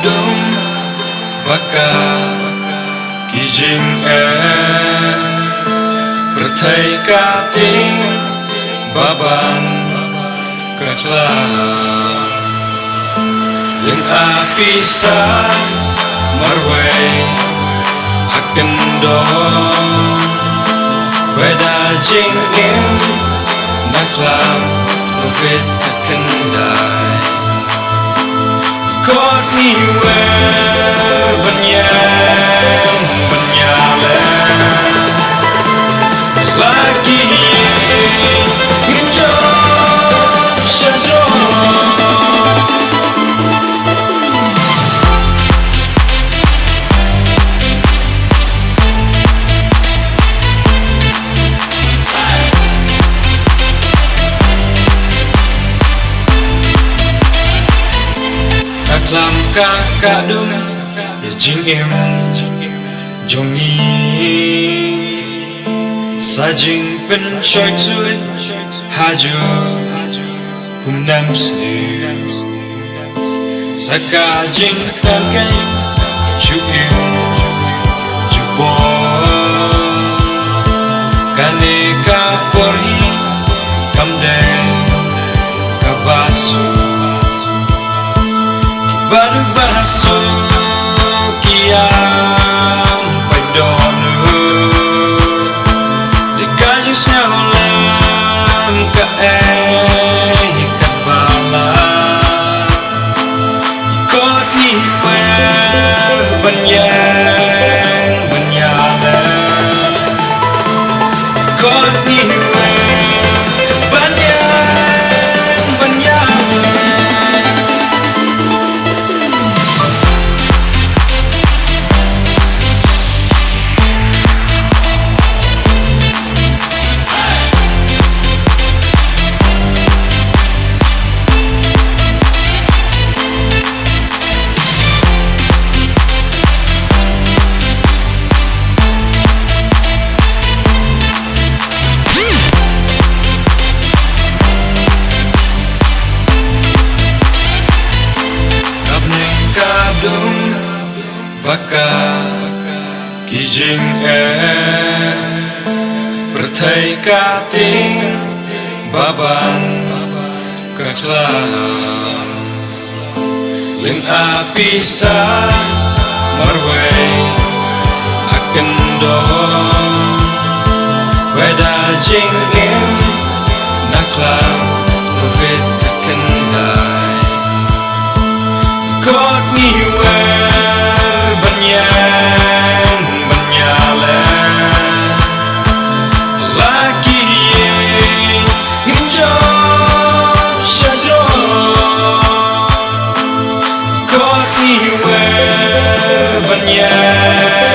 kadung baka kijing berthai kating baban kaklah yang apisa marway hakendo weda jing in naklam covid kakendai caught me where benyang benyale lagi hidup saja. Lam kakadum ya jing em jongi sajing pen choy chui haju kumnam snu saka jing tangkai chu em chu bo kane ka porhi kamde kabasu baru bahasu kiam padonu dikajusnya ulang ke kabala ikut ni benyang benyala ikut ni benyang benyala. Baka kijing berthai kating baban kaklah ling apisa marway hakendo weda jing in naklam covid kakendai caught me where benyang benyala lagi hidup saja caught me where benyang